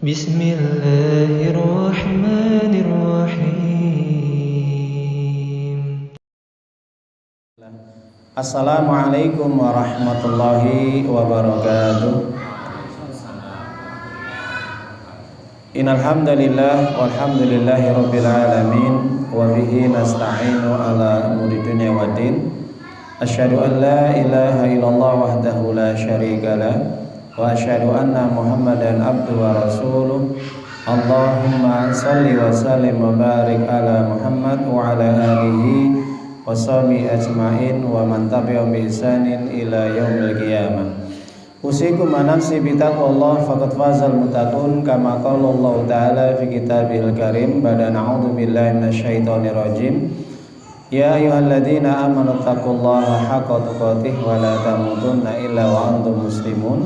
Bismillahirrahmanirrahim. Assalamualaikum warahmatullahi wabarakatuh. Innal hamdalillah walhamdulillahi rabbil alamin wa bihi nasta'inu ala umuri dunya waddin. Asyhadu an la ilaha illallah wahdahu la syarikalah wa asyhadu anna Muhammadan abduhu wa rasuluh. Allahumma shalli wa sallim wa barik ala Muhammad wa ala alihi wa sahbihi ajmain wa man tabi'ahum bi ihsanin ila yaumil qiyamah. Usikum wa nafsi bi taqwallah faqad fazal muttaqun kama qala Allah ta'ala fi kitabil karim ba'da na'udzu billahi minasyaitonir rajim. Ya ayyuhalladzina amanu taqullaha haqqa tuqatih wa la tamutunna illa wa antum muslimun.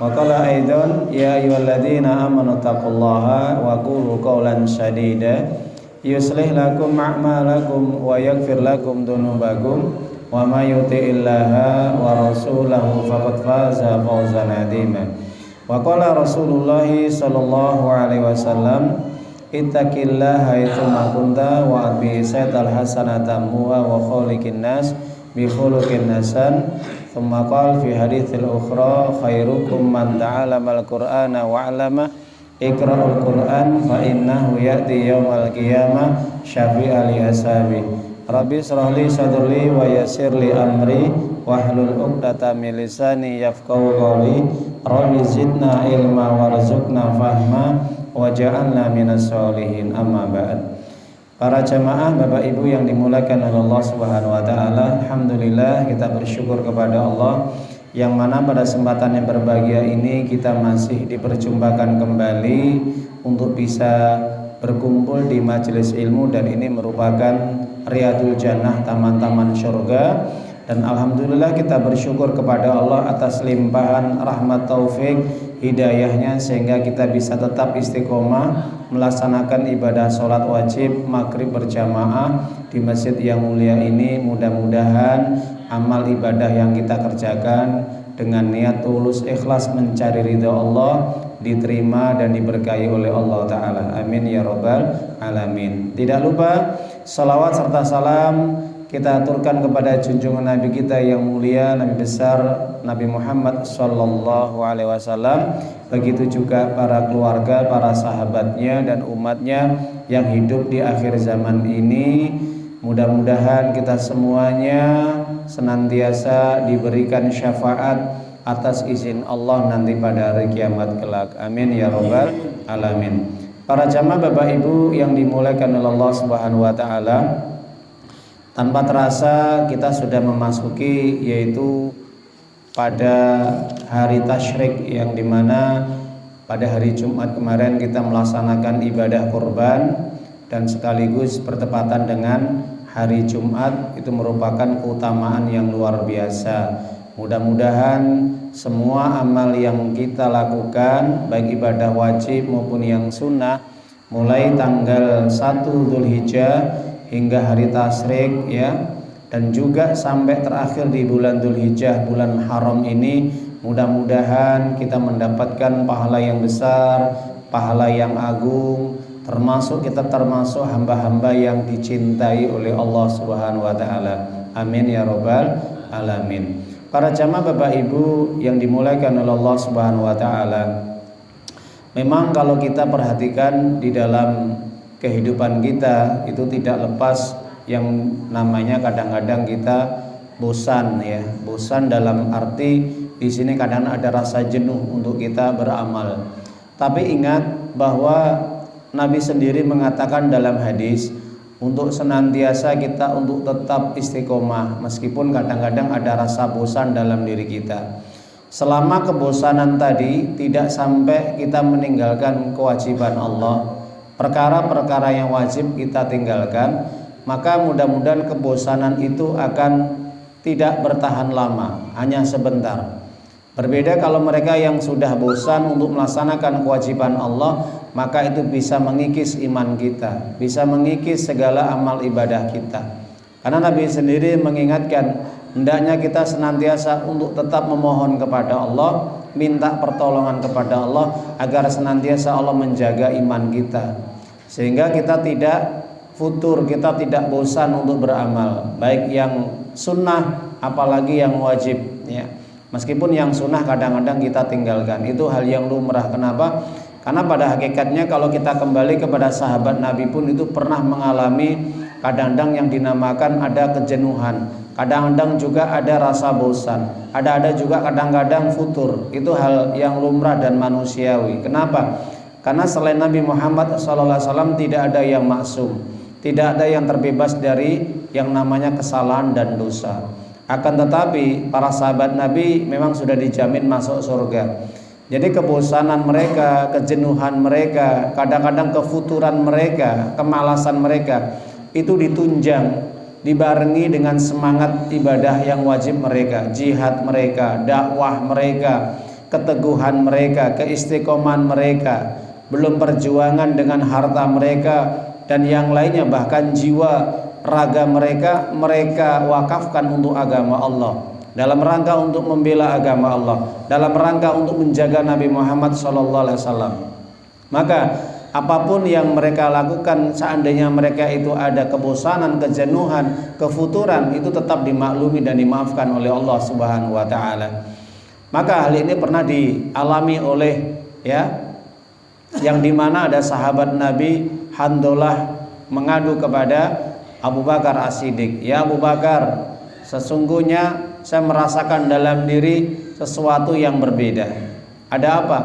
Wa qala aidan ya ayyuhalladzina amanu taqullaha wa qulu qawlan sadida yuslih lakum a'malakum wa yaghfir lakum dhunubakum wa may yuti'illaha wa rasulahu faqad faza fawzan 'azima. Wa qala Rasulullah sallallahu alaihi wasallam ittaqillaha haitsuma kunta wa atbi saytal hasanata wa khaliqin nas bi khuluqin hasan. Thumma qala fi haditsil ukhra khairukum man ta'allama al-Qur'ana wa 'allama iqra'ul Qur'an fa innahu ya'ti yaumal qiyamah syafi'a li ashabi. Rabbi shrah li sadri wa yassir li amri wahlul 'uqdatam min lisani yafqahu qawli. Rabbi zidna ilma warzuqna fahma waj'alna minas sholihin. Amma ba'd. Para jamaah Bapak Ibu yang dimuliakan oleh Allah Subhanahu wa taala, alhamdulillah kita bersyukur kepada Allah yang mana pada kesempatan yang berbahagia ini kita masih diperjumpakan kembali untuk bisa berkumpul di majelis ilmu, dan ini merupakan Riyadul Jannah, taman-taman surga. Dan alhamdulillah kita bersyukur kepada Allah atas limpahan rahmat taufik hidayahnya sehingga kita bisa tetap istiqomah melaksanakan ibadah sholat wajib maghrib berjamaah di masjid yang mulia ini. Mudah-mudahan amal ibadah yang kita kerjakan dengan niat tulus ikhlas mencari ridha Allah diterima dan diberkahi oleh Allah Ta'ala. Amin ya rabbal alamin. Tidak lupa salawat serta salam kita aturkan kepada junjungan Nabi kita yang mulia, Nabi besar Nabi Muhammad sallallahu alaihi wasallam. Begitu juga para keluarga, para sahabatnya dan umatnya yang hidup di akhir zaman ini. Mudah-mudahan kita semuanya senantiasa diberikan syafaat atas izin Allah nanti pada hari kiamat kelak. Amin ya rabbal alamin. Para jamaah Bapak Ibu yang dimuliakan oleh Allah Subhanahu wa taala, tanpa terasa kita sudah memasuki yaitu pada hari tasyrik, yang dimana pada hari Jumat kemarin kita melaksanakan ibadah kurban dan sekaligus bertepatan dengan hari Jumat. Itu merupakan keutamaan yang luar biasa. Mudah-mudahan semua amal yang kita lakukan baik ibadah wajib maupun yang sunnah mulai tanggal 1 Dzulhijjah hingga hari tasyrik ya, dan juga sampai terakhir di bulan Dzulhijjah, bulan haram ini, mudah-mudahan kita mendapatkan pahala yang besar, pahala yang agung, kita termasuk hamba-hamba yang dicintai oleh Allah Subhanahu wa taala. Amin ya rabbal alamin. Para jamaah Bapak Ibu yang dimuliakan oleh Allah Subhanahu wa taala, memang kalau kita perhatikan di dalam kehidupan kita itu tidak lepas yang namanya kadang-kadang kita bosan ya. Bosan dalam arti di sini kadang ada rasa jenuh untuk kita beramal. Tapi ingat bahwa Nabi sendiri mengatakan dalam hadis untuk senantiasa kita untuk tetap istiqomah meskipun kadang-kadang ada rasa bosan dalam diri kita. Selama kebosanan tadi tidak sampai kita meninggalkan kewajiban Allah, perkara-perkara yang wajib kita tinggalkan, maka mudah-mudahan kebosanan itu akan tidak bertahan lama, hanya sebentar. Berbeda kalau mereka yang sudah bosan untuk melaksanakan kewajiban Allah, maka itu bisa mengikis iman kita, bisa mengikis segala amal ibadah kita. Karena Nabi sendiri mengingatkan hendaknya kita senantiasa untuk tetap memohon kepada Allah minta pertolongan kepada Allah agar senantiasa Allah menjaga iman kita, sehingga kita tidak futur, kita tidak bosan untuk beramal, baik yang sunnah apalagi yang wajib ya. Meskipun yang sunnah kadang-kadang kita tinggalkan, itu hal yang lumrah. Kenapa? Karena pada hakikatnya kalau kita kembali kepada sahabat Nabi pun itu pernah mengalami kadang-kadang yang dinamakan ada kejenuhan, kadang-kadang juga ada rasa bosan, ada juga kadang-kadang futur. Itu hal yang lumrah dan manusiawi. Kenapa? Karena selain Nabi Muhammad SAW tidak ada yang maksum, tidak ada yang terbebas dari yang namanya kesalahan dan dosa. Akan tetapi para sahabat Nabi memang sudah dijamin masuk surga. Jadi kebosanan mereka, kejenuhan mereka, kadang-kadang kefuturan mereka, kemalasan mereka itu ditunjang, dibarengi dengan semangat ibadah yang wajib mereka, jihad mereka, dakwah mereka, keteguhan mereka, keistiqomahan mereka, belum perjuangan dengan harta mereka dan yang lainnya, bahkan jiwa raga mereka wakafkan untuk agama Allah, dalam rangka untuk membela agama Allah, dalam rangka untuk menjaga Nabi Muhammad SAW. Maka apapun yang mereka lakukan, seandainya mereka itu ada kebosanan, kejenuhan, kefuturan, itu tetap dimaklumi dan dimaafkan oleh Allah Subhanahu wa taala. Maka hal ini pernah dialami oleh yang dimana ada sahabat Nabi Handolah mengadu kepada Abu Bakar As-Siddiq, "Ya Abu Bakar, sesungguhnya saya merasakan dalam diri sesuatu yang berbeda." Ada apa?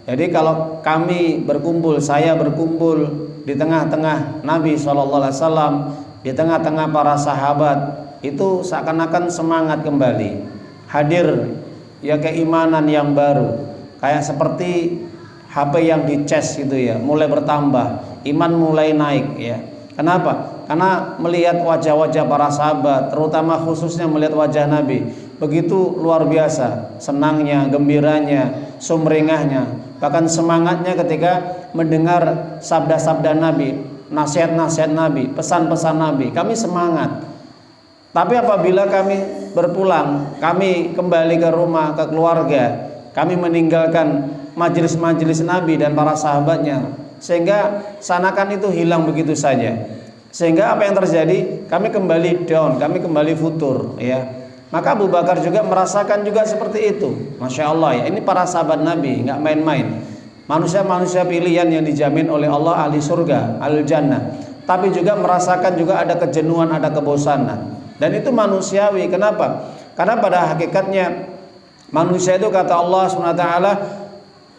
Jadi kalau kami berkumpul, saya berkumpul di tengah-tengah Nabi SAW, di tengah-tengah para sahabat, itu seakan-akan semangat kembali, hadir ya keimanan yang baru, kayak seperti HP yang dicas gitu ya, mulai bertambah, iman mulai naik ya. Kenapa? Karena melihat wajah-wajah para sahabat, terutama khususnya melihat wajah Nabi, begitu luar biasa senangnya, gembiranya, sumringahnya, bahkan semangatnya ketika mendengar sabda-sabda Nabi, nasihat-nasihat Nabi, pesan-pesan Nabi. Kami semangat. Tapi apabila kami berpulang, kami kembali ke rumah, ke keluarga, kami meninggalkan majelis-majelis Nabi dan para sahabatnya, sehingga seakan itu hilang begitu saja. Sehingga apa yang terjadi? Kami kembali down, kami kembali futur ya. Maka Abu Bakar juga merasakan juga seperti itu. Masya Allah ya, ini para sahabat Nabi nggak main-main. Manusia-manusia pilihan yang dijamin oleh Allah ahli surga, ahli jannah. Tapi juga merasakan juga ada kejenuhan, ada kebosanan. Dan itu manusiawi. Kenapa? Karena pada hakikatnya manusia itu kata Allah SWT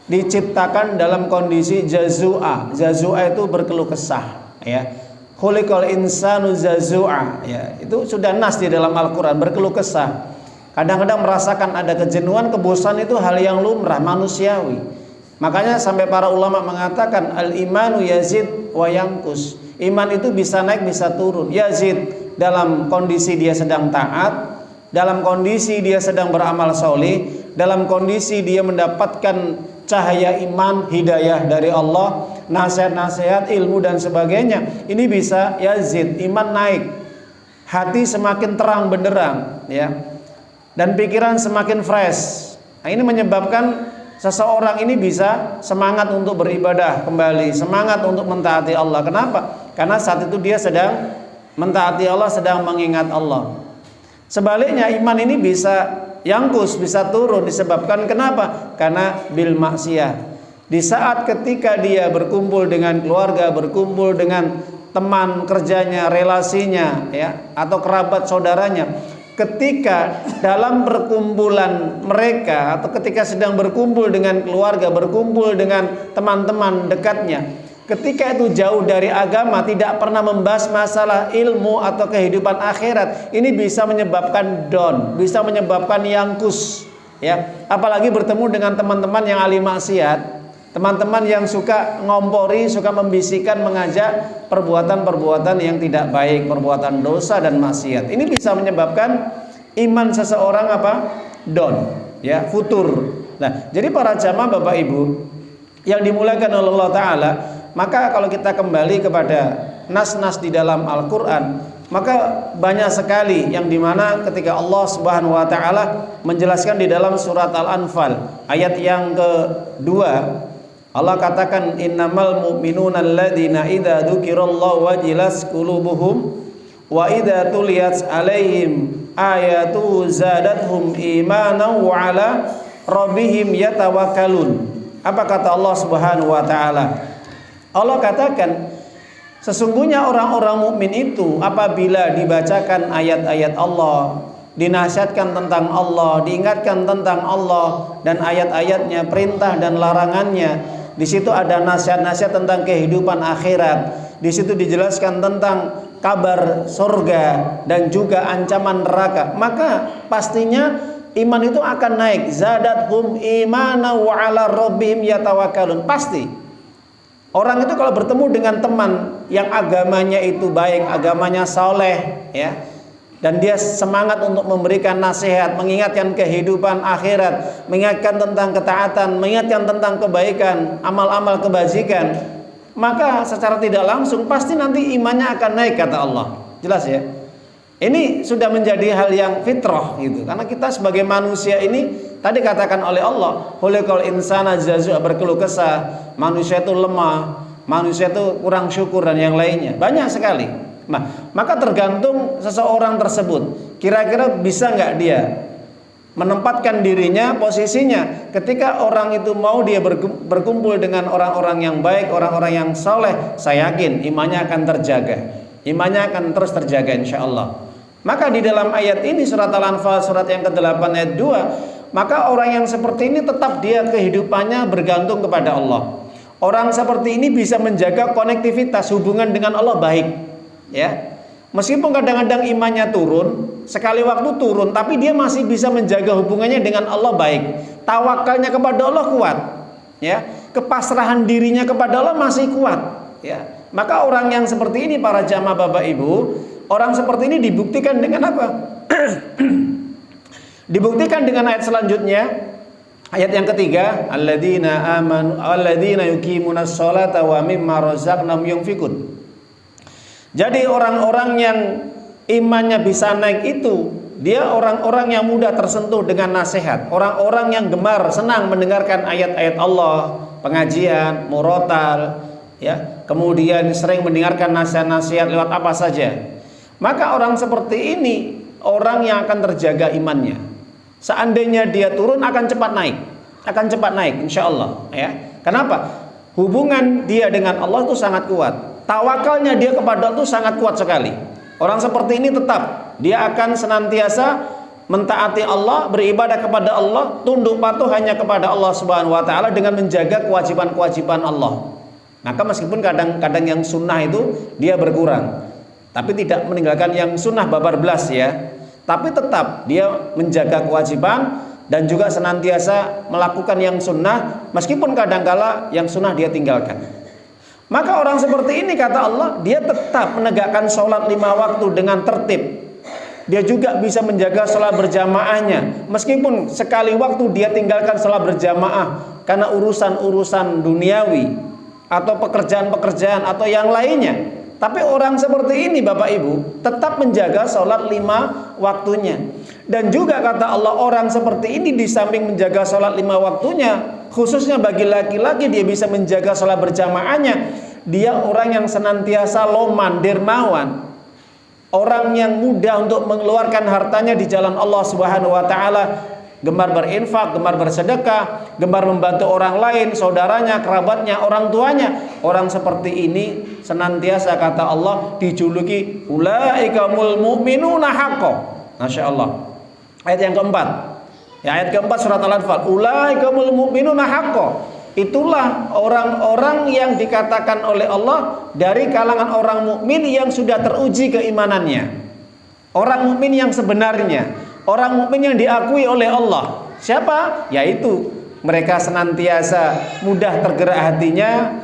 diciptakan dalam kondisi jazua. Jazua itu berkeluh kesah ya. Khuliqal insanu jazua ya. Itu sudah nas di dalam Al-Qur'an, berkeluh kesah. Kadang-kadang merasakan ada kejenuhan, kebosanan, itu hal yang lumrah, manusiawi. Makanya sampai para ulama mengatakan al-imanu yazid wa yanqus. Iman itu bisa naik, bisa turun. Yazid dalam kondisi dia sedang taat, dalam kondisi dia sedang beramal soleh, dalam kondisi dia mendapatkan cahaya iman, hidayah dari Allah, nasihat-nasihat, ilmu dan sebagainya. Ini bisa yazid, iman naik, hati semakin terang benderang ya, dan pikiran semakin fresh. Nah, ini menyebabkan seseorang ini bisa semangat untuk beribadah kembali, semangat untuk mentaati Allah. Kenapa? Karena saat itu dia sedang mentaati Allah, sedang mengingat Allah. Sebaliknya iman ini bisa yangkus, bisa turun, disebabkan kenapa? Karena bil maksiyah. Di saat ketika dia berkumpul dengan keluarga, berkumpul dengan teman kerjanya, relasinya ya, atau kerabat saudaranya, ketika dalam perkumpulan mereka atau ketika sedang berkumpul dengan keluarga, berkumpul dengan teman-teman dekatnya, ketika itu jauh dari agama, tidak pernah membahas masalah ilmu atau kehidupan akhirat, ini bisa menyebabkan down, bisa menyebabkan yangkus ya. Apalagi bertemu dengan teman-teman yang ahli maksiat, teman-teman yang suka ngompori, suka membisikkan, mengajak perbuatan-perbuatan yang tidak baik, perbuatan dosa dan maksiat. Ini bisa menyebabkan iman seseorang down ya, futur. Nah, jadi para jamaah Bapak Ibu yang dimuliakan oleh Allah Ta'ala, maka kalau kita kembali kepada nas-nas di dalam Al-Quran, Maka banyak sekali yang dimana ketika Allah Subhanahu wa ta'ala menjelaskan di dalam surat Al-Anfal ayat yang kedua, Allah katakan innamal mu'minuna alladzina idza dzukirallahu wajilas qulubuhum wa idza tuliyat alaihim ayatu zadathum imanan wa ala rabbihim yatawakkalun. Apa kata Allah Subhanahu wa ta'ala? Allah katakan sesungguhnya orang-orang mukmin itu apabila dibacakan ayat-ayat Allah, dinasihatkan tentang Allah, diingatkan tentang Allah dan ayat-ayatnya, perintah dan larangannya, di situ ada nasihat-nasihat tentang kehidupan akhirat, di situ dijelaskan tentang kabar surga dan juga ancaman neraka, maka pastinya iman itu akan naik. Zadathum imana wa ala rabbihim yatawakkalun. Pasti orang itu kalau bertemu dengan teman yang agamanya itu baik, agamanya soleh, ya, dan dia semangat untuk memberikan nasihat, mengingatkan kehidupan akhirat, mengingatkan tentang ketaatan, mengingatkan tentang kebaikan, amal-amal kebajikan, maka secara tidak langsung pasti nanti imannya akan naik, kata Allah. Jelas ya? Ini sudah menjadi hal yang fitrah gitu. Karena kita sebagai manusia ini tadi katakan oleh Allah, khuliqal insana jazua, berkeluh kesah, manusia itu lemah, manusia itu kurang syukur dan yang lainnya. Banyak sekali. Nah, maka tergantung seseorang tersebut, kira-kira bisa nggak dia menempatkan dirinya, posisinya ketika orang itu mau dia berkumpul dengan orang-orang yang baik, orang-orang yang soleh, saya yakin imannya akan terjaga, imannya akan terus terjaga insya Allah. Maka di dalam ayat ini surat Al-Anfal surat yang ke-8 ayat 2, maka orang yang seperti ini tetap dia kehidupannya bergantung kepada Allah. Orang seperti ini bisa menjaga konektivitas hubungan dengan Allah baik, ya. Meskipun kadang-kadang imannya turun, sekali waktu turun, tapi dia masih bisa menjaga hubungannya dengan Allah baik. Tawakalnya kepada Allah kuat, ya. Kepasrahan dirinya kepada Allah masih kuat, ya. Maka orang yang seperti ini, para jamaah Bapak Ibu, orang seperti ini dibuktikan dengan apa? Dibuktikan dengan ayat selanjutnya, ayat yang ketiga, alladzina amanu alladzina yuqimunas sholata wa mimma razaqnahum yunfiqun. Jadi orang-orang yang imannya bisa naik itu, dia orang-orang yang mudah tersentuh dengan nasihat, orang-orang yang gemar senang mendengarkan ayat-ayat Allah, pengajian, murotal, ya, kemudian sering mendengarkan nasihat-nasihat lewat apa saja. Maka orang seperti ini orang yang akan terjaga imannya. Seandainya dia turun akan cepat naik, insya Allah, ya. Kenapa? Hubungan dia dengan Allah itu sangat kuat. Tawakalnya dia kepada Allah itu sangat kuat sekali. Orang seperti ini tetap dia akan senantiasa mentaati Allah, beribadah kepada Allah, tunduk patuh hanya kepada Allah Subhanahu wa ta'ala dengan menjaga kewajiban-kewajiban Allah. Maka meskipun kadang-kadang yang sunnah itu dia berkurang, tapi tidak meninggalkan yang sunnah babar belas, ya. Tapi tetap dia menjaga kewajiban dan juga senantiasa melakukan yang sunnah, meskipun kadangkala yang sunnah dia tinggalkan. Maka orang seperti ini, kata Allah, dia tetap menegakkan sholat 5 waktu dengan tertib. Dia juga bisa menjaga sholat berjamaahnya, meskipun sekali waktu dia tinggalkan sholat berjamaah karena urusan-urusan duniawi atau pekerjaan-pekerjaan atau yang lainnya. Tapi orang seperti ini, Bapak Ibu, tetap menjaga sholat 5 waktunya. Dan juga kata Allah, orang seperti ini di samping menjaga sholat 5 waktunya, khususnya bagi laki-laki dia bisa menjaga sholat berjamaahnya. Dia orang yang senantiasa loman, dermawan, orang yang mudah untuk mengeluarkan hartanya di jalan Allah Subhanahu wa ta'ala, gemar berinfak, gemar bersedekah, gemar membantu orang lain, saudaranya, kerabatnya, orang tuanya. Orang seperti ini senantiasa, kata Allah, dijuluki ulaikamul mu'minuna haqqan. Masya Allah. Ayat yang keempat, ya, ayat keempat surat Al-Anfal, ulaikamul mu'minuna haqqan. Itulah orang-orang yang dikatakan oleh Allah dari kalangan orang mukmin yang sudah teruji keimanannya. Orang mukmin yang sebenarnya, orang mukmin yang diakui oleh Allah. Siapa? Yaitu mereka senantiasa mudah tergerak hatinya,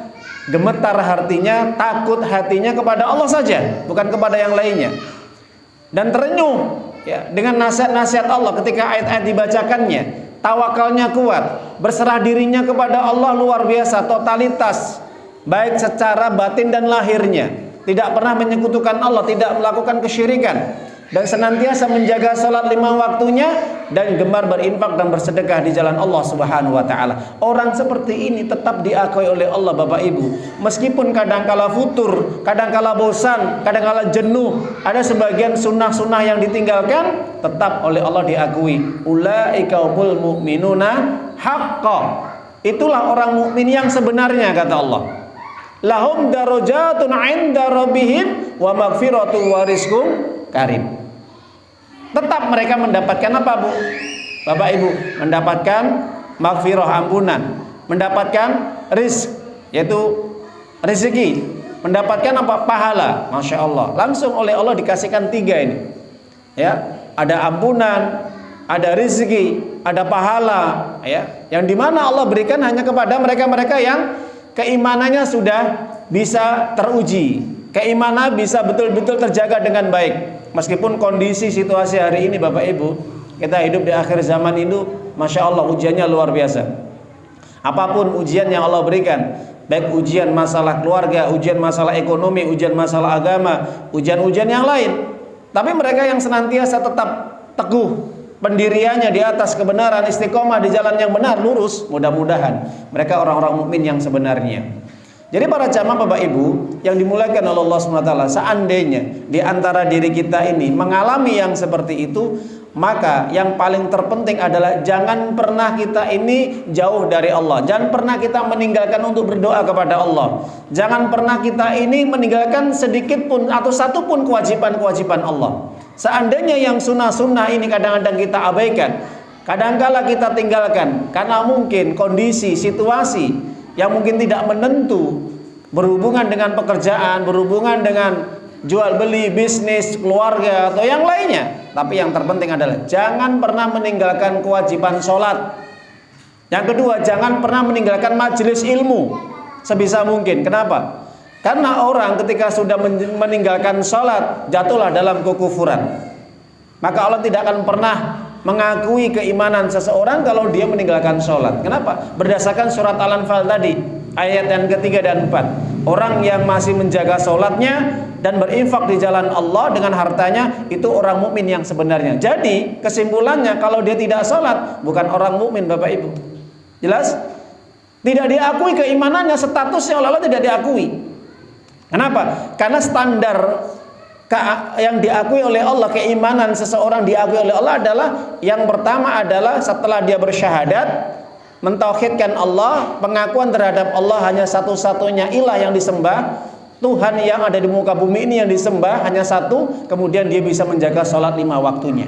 gemetar hatinya, takut hatinya kepada Allah saja, bukan kepada yang lainnya. Dan terenyuh, ya, dengan nasihat-nasihat Allah ketika ayat-ayat dibacakannya. Tawakalnya kuat, berserah dirinya kepada Allah luar biasa, totalitas, baik secara batin dan lahirnya. tidak pernah menyekutukan Allah, tidak melakukan kesyirikan, dan senantiasa menjaga salat 5 waktunya, dan gemar berinfak dan bersedekah di jalan Allah Subhanahu wa taala. Orang seperti ini tetap diakui oleh Allah Bapak Ibu. Meskipun kadangkala futur, kadangkala bosan, kadangkala jenuh, ada sebagian sunnah-sunnah yang ditinggalkan, tetap oleh Allah diakui. Ulaika humul mu'minuna haqqan. Itulah orang mukmin yang sebenarnya, kata Allah. Lahum darajatun 'inda rabbihim wa maghfiratun wa rizqun karim. Tetap mereka mendapatkan apa, Bu? Bapak Ibu, mendapatkan maghfirah, ampunan, mendapatkan rizq, yaitu rezeki, mendapatkan apa? Pahala. Masya Allah, langsung oleh Allah dikasihkan 3 ini, ya, ada ampunan, ada rezeki, ada pahala, ya, yang dimana Allah berikan hanya kepada mereka-mereka yang keimanannya sudah bisa teruji, keimanan bisa betul-betul terjaga dengan baik. Meskipun kondisi situasi hari ini Bapak Ibu, kita hidup di akhir zaman itu, Masya Allah ujiannya luar biasa. Apapun ujian yang Allah berikan, baik ujian masalah keluarga, ujian masalah ekonomi, ujian masalah agama, ujian-ujian yang lain, tapi mereka yang senantiasa tetap teguh pendiriannya di atas kebenaran, istiqomah di jalan yang benar, lurus, mudah-mudahan mereka orang-orang mukmin yang sebenarnya. Jadi para jamaah Bapak Ibu yang dimuliakan oleh Allah SWT, seandainya di antara diri kita ini mengalami yang seperti itu, maka yang paling terpenting adalah jangan pernah kita ini jauh dari Allah. Jangan pernah kita meninggalkan untuk berdoa kepada Allah. Jangan pernah kita ini meninggalkan sedikit pun atau satu pun kewajiban-kewajiban Allah. Seandainya yang sunnah-sunnah ini kadang-kadang kita abaikan, kadang-kala kita tinggalkan karena mungkin kondisi, situasi yang mungkin tidak menentu, berhubungan dengan pekerjaan, berhubungan dengan jual beli, bisnis, keluarga, atau yang lainnya. Tapi yang terpenting adalah jangan pernah meninggalkan kewajiban sholat. Yang kedua, jangan pernah meninggalkan majelis ilmu sebisa mungkin. Kenapa? Karena orang ketika sudah meninggalkan sholat, jatuhlah dalam kekufuran. Maka Allah tidak akan pernah mengakui keimanan seseorang kalau dia meninggalkan sholat. Kenapa? Berdasarkan surat Al-Anfal tadi, ayat yang ketiga dan 4. Orang yang masih menjaga sholatnya dan berinfak di jalan Allah dengan hartanya, itu orang mukmin yang sebenarnya. Jadi kesimpulannya, kalau dia tidak sholat, bukan orang mukmin Bapak Ibu. Jelas? Tidak diakui keimanannya, statusnya oleh Allah tidak diakui. Kenapa? Karena standar yang diakui oleh Allah, keimanan seseorang diakui oleh Allah adalah, yang pertama adalah setelah dia bersyahadat, mentauhidkan Allah, pengakuan terhadap Allah hanya satu-satunya ilah yang disembah, Tuhan yang ada di muka bumi ini yang disembah hanya satu, kemudian dia bisa menjaga sholat 5 waktunya.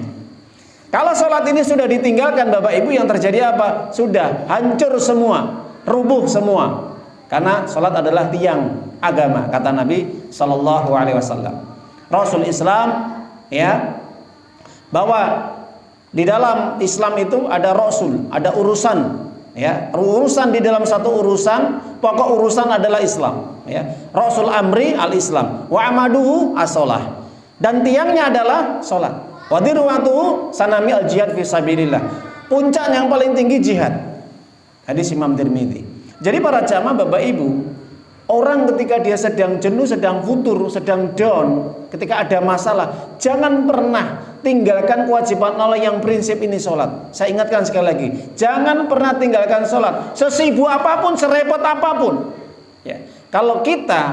Kalau sholat ini sudah ditinggalkan Bapak Ibu, yang terjadi apa? Sudah hancur semua, rubuh semua. Karena sholat adalah tiang agama, kata Nabi Sallallahu Alaihi Wasallam. Rasul Islam, ya, bahwa di dalam Islam itu ada Rasul, ada urusan, ya, urusan di dalam satu urusan, pokok urusan adalah Islam, ya. Rasul amri al-Islam, wa amaduhu as-sholah, dan tiangnya adalah sholat. Wa dirwatuhu sanami al-jihad fi sabilillah, puncak yang paling tinggi jihad. Hadis Imam Tirmidzi. Jadi para jamaah Bapak Ibu, orang ketika dia sedang jenuh, sedang futur, sedang down, ketika ada masalah, jangan pernah tinggalkan kewajiban Allah yang prinsip ini, sholat. Saya ingatkan sekali lagi, jangan pernah tinggalkan sholat, sesibuk apapun, serepot apapun, ya. Kalau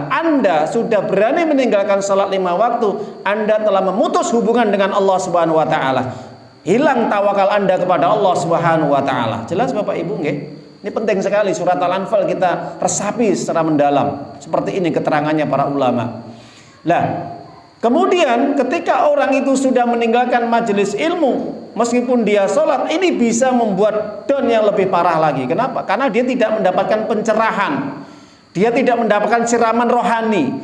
Anda sudah berani meninggalkan sholat 5 waktu, Anda telah memutus hubungan dengan Allah Subhanahu Wa Taala. Hilang tawakal Anda kepada Allah Subhanahu Wa Taala. Jelas Bapak Ibu, nggih? Ini penting sekali, surat Al-Anfal kita resapi secara mendalam. Seperti ini keterangannya para ulama. Nah, kemudian ketika orang itu sudah meninggalkan majelis ilmu, meskipun dia sholat, ini bisa membuat down yang lebih parah lagi. Kenapa? Karena dia tidak mendapatkan pencerahan, dia tidak mendapatkan siraman rohani.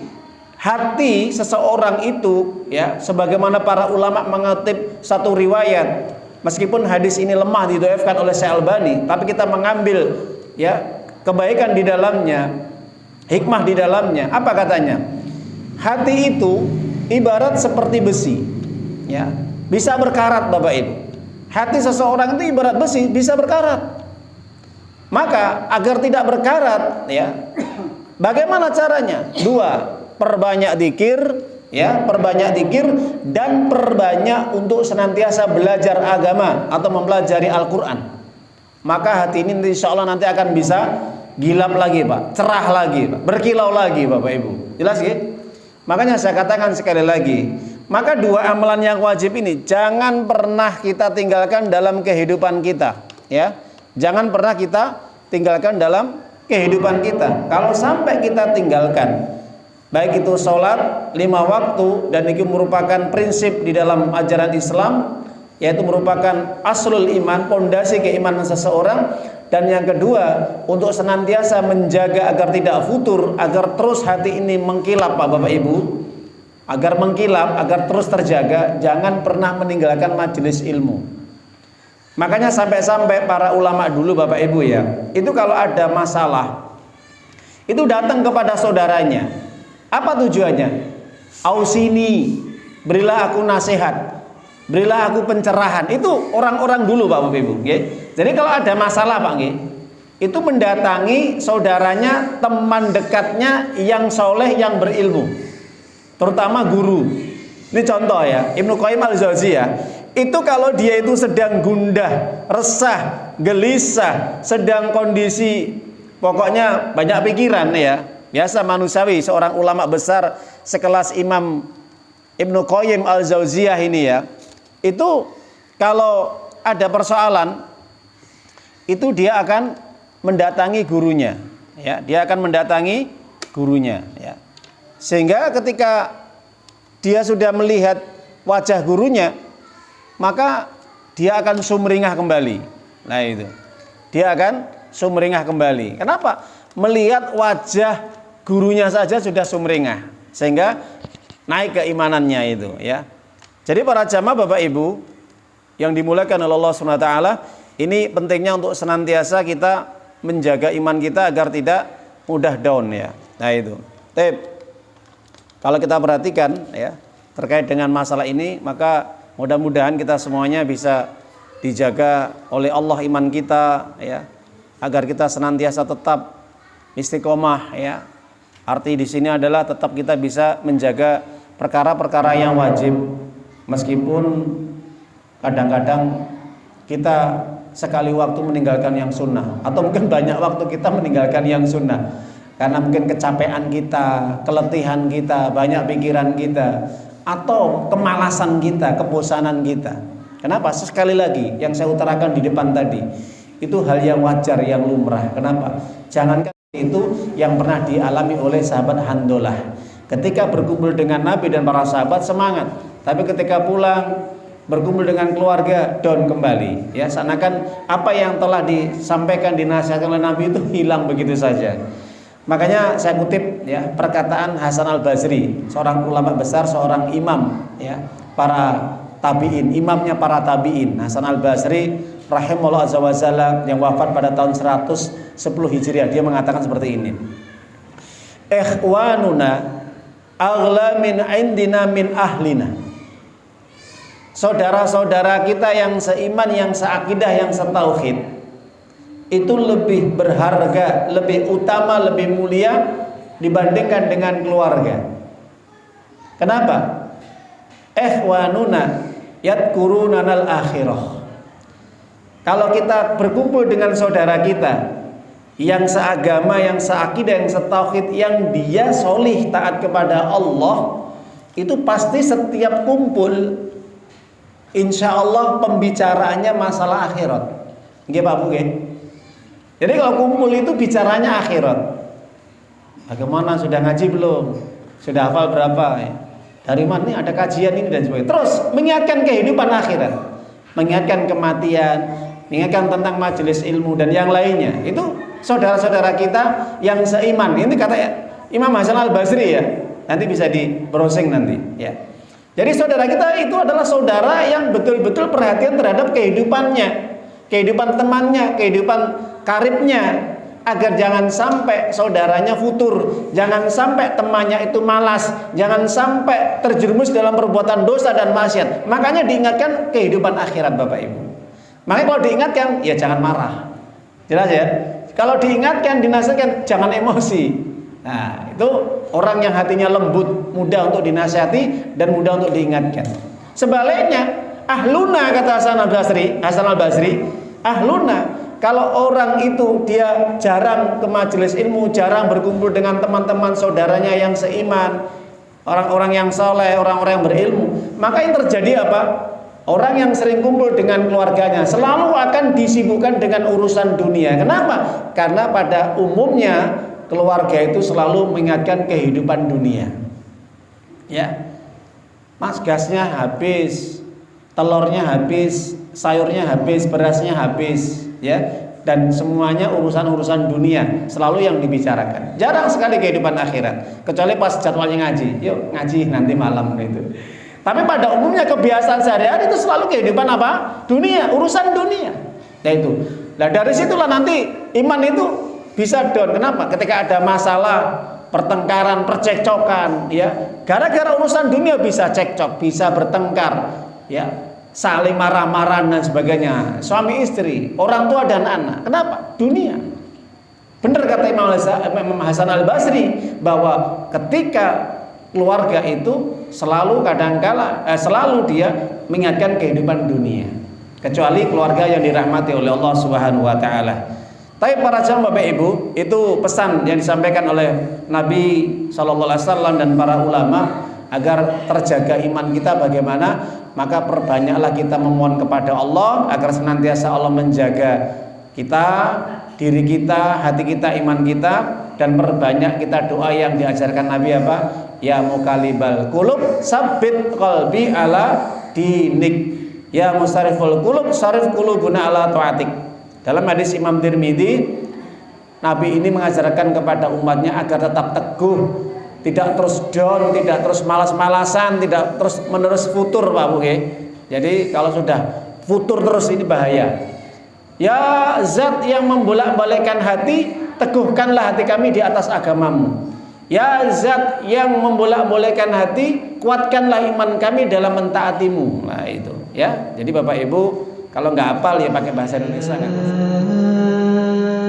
Hati seseorang itu, ya, sebagaimana para ulama mengutip satu riwayat, meskipun hadis ini lemah, didhaifkan oleh Syekh Albani, tapi kita mengambil, ya, kebaikan di dalamnya, hikmah di dalamnya. Apa katanya? Hati itu ibarat seperti besi, ya, bisa berkarat Bapak Ibu. Hati seseorang itu ibarat besi, bisa berkarat. Maka agar tidak berkarat, ya, bagaimana caranya? 2. perbanyak zikir, ya, perbanyak zikir dan perbanyak untuk senantiasa belajar agama atau mempelajari Al-Qur'an. Maka hati ini insya Allah nanti akan bisa gilap lagi Pak, cerah lagi Pak, berkilau lagi Bapak Ibu. Jelas ya? Makanya saya katakan sekali lagi, maka dua amalan yang wajib ini jangan pernah kita tinggalkan dalam kehidupan kita, ya. Jangan pernah kita tinggalkan dalam kehidupan kita. Kalau sampai kita tinggalkan, baik itu sholat 5 waktu, dan itu merupakan prinsip di dalam ajaran Islam, yaitu merupakan aslul iman, pondasi keimanan seseorang. Dan yang kedua, untuk senantiasa menjaga agar tidak futur, agar terus hati ini mengkilap Pak Bapak Ibu, agar mengkilap, agar terus terjaga, jangan pernah meninggalkan majelis ilmu. Makanya sampai-sampai para ulama dulu Bapak Ibu ya, itu kalau ada masalah itu datang kepada saudaranya. Apa tujuannya? Ausini, berilah aku nasihat, berilah aku pencerahan. Itu orang-orang dulu Bapak Ibu, okay? Jadi kalau ada masalah Pak, okay, itu mendatangi saudaranya, teman dekatnya yang soleh, yang berilmu, terutama guru. Ini contoh ya, Ibnu Qayyim al-Jauziyah itu kalau dia itu sedang gundah, resah, gelisah, sedang kondisi pokoknya banyak pikiran ya, biasa manusiawi, seorang ulama besar sekelas Imam Ibnu Qayyim al-Jauziyah ini ya, itu kalau ada persoalan itu dia akan mendatangi gurunya, ya, dia akan mendatangi gurunya, ya. Sehingga ketika dia sudah melihat wajah gurunya, maka dia akan sumringah kembali. Nah itu, dia akan sumringah kembali. Kenapa? Melihat wajah gurunya saja sudah sumringah, sehingga naik keimanannya itu, ya. Jadi para jamaah Bapak Ibu yang dimuliakan oleh Allah SWT, ini pentingnya untuk senantiasa kita menjaga iman kita agar tidak mudah down ya. Nah itu. Kalau kita perhatikan ya terkait dengan masalah ini, maka mudah-mudahan kita semuanya bisa dijaga oleh Allah iman kita ya, agar kita senantiasa tetap istiqomah ya. Arti di sini adalah tetap kita bisa menjaga perkara-perkara yang wajib, meskipun kadang-kadang kita sekali waktu meninggalkan yang sunnah, atau mungkin banyak waktu kita meninggalkan yang sunnah karena mungkin kecapean kita, keletihan kita, banyak pikiran kita, atau kemalasan kita, kebosanan kita. Kenapa? Sekali lagi yang saya utarakan di depan tadi, itu hal yang wajar, yang lumrah. Kenapa? Jangankan itu yang pernah dialami oleh sahabat Handolah. Ketika berkumpul dengan Nabi dan para sahabat semangat, tapi ketika pulang berkumpul dengan keluarga down kembali. Ya, seakan apa yang telah disampaikan, dinasihatkan oleh Nabi itu hilang begitu saja. Makanya saya kutip ya perkataan Hasan al-Basri, seorang ulama besar, seorang imam ya para tabi'in, imamnya para tabi'in. Hasan al-Basri rahimahullah azza wajalla yang wafat pada tahun 110 Hijriah, dia mengatakan seperti ini. Ikhwanuna aghla min indina min ahlina. Saudara-saudara kita yang seiman, yang seakidah, yang setauhid, itu lebih berharga, lebih utama, lebih mulia dibandingkan dengan keluarga. Kenapa? Ikhwanuna yadkurunanal akhirah. Kalau kita berkumpul dengan saudara kita yang seagama, yang seakidah, yang setauhid, yang dia solih taat kepada Allah, itu pasti setiap kumpul insya Allah pembicaraannya masalah akhirat. Nggih Pak Bu nggih. Jadi kalau kumpul itu bicaranya akhirat. Bagaimana, sudah ngaji belum? Sudah hafal berapa? Ya. Dari mana nih ada kajian ini dan sebagainya. Terus mengingatkan kehidupan akhirat, mengingatkan kematian, mengingatkan tentang majelis ilmu dan yang lainnya. Itu saudara-saudara kita yang seiman. Ini kata Imam Hasan al-Basri ya. Nanti bisa di browsing nanti ya. Jadi saudara kita itu adalah saudara yang betul-betul perhatian terhadap kehidupannya, kehidupan temannya, kehidupan karibnya, agar jangan sampai saudaranya futur, jangan sampai temannya itu malas, jangan sampai terjerumus dalam perbuatan dosa dan maksiat. Makanya diingatkan kehidupan akhirat Bapak Ibu. Makanya kalau diingatkan ya jangan marah. Jelas ya? Kalau diingatkan, dinasihatkan, jangan emosi. Nah, itu orang yang hatinya lembut, mudah untuk dinasihati dan mudah untuk diingatkan. Sebaliknya, ahluna, kata Hasan al-Basri, ahluna, kalau orang itu dia jarang ke majelis ilmu, jarang berkumpul dengan teman-teman saudaranya yang seiman, orang-orang yang saleh, orang-orang yang berilmu, maka yang terjadi apa? Orang yang sering kumpul dengan keluarganya selalu akan disibukkan dengan urusan dunia. Kenapa? Karena pada umumnya keluarga itu selalu mengingatkan kehidupan dunia. Ya, mas gasnya habis, telurnya habis, sayurnya habis, berasnya habis, ya. Dan semuanya urusan-urusan dunia selalu yang dibicarakan. Jarang sekali kehidupan akhirat, kecuali pas jadwalnya ngaji. Yuk ngaji nanti malam gitu. Tapi pada umumnya kebiasaan sehari-hari itu selalu kehidupan apa? Dunia, urusan dunia. Yaitu. Nah, dari situlah nanti iman itu bisa down. Kenapa? Ketika ada masalah, pertengkaran, percekcokan, ya, gara-gara urusan dunia bisa cekcok, bisa bertengkar, ya, saling marah-marah dan sebagainya. Suami istri, orang tua dan anak. Kenapa? Dunia. Benar kata Imam Hasan al-Basri bahwa ketika keluarga itu selalu selalu dia mengingatkan kehidupan dunia, kecuali keluarga yang dirahmati oleh Allah Subhanahu wa taala. Tapi para jamaah Bapak Ibu, itu pesan yang disampaikan oleh Nabi sallallahu alaihi wasallam dan para ulama agar terjaga iman kita bagaimana? Maka perbanyaklah kita memohon kepada Allah agar senantiasa Allah menjaga kita, diri kita, hati kita, iman kita, dan perbanyak kita doa yang diajarkan Nabi apa? Ya muqallibal qulub sabbit qalbi ala dinik, ya musarriful qulub sarif qulubuna ala taatik. Dalam hadis Imam Tirmidzi, Nabi ini mengajarkan kepada umatnya agar tetap teguh, tidak terus down, tidak terus malas-malasan, tidak terus menerus futur, Pak Bu. Jadi kalau sudah futur terus ini bahaya. Ya zat yang membolak-balikkan hati, teguhkanlah hati kami di atas agamamu. Ya zat yang membolak-balikkan hati, kuatkanlah iman kami dalam mentaatimu. Nah itu, ya. Jadi Bapak Ibu, kalau nggak hafal ya pakai bahasa Indonesia kan.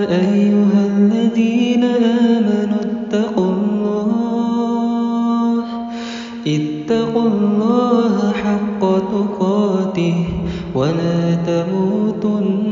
Ayyuhalladzina amanu ittaqullaha haqqa tuqatih wa la tamutunna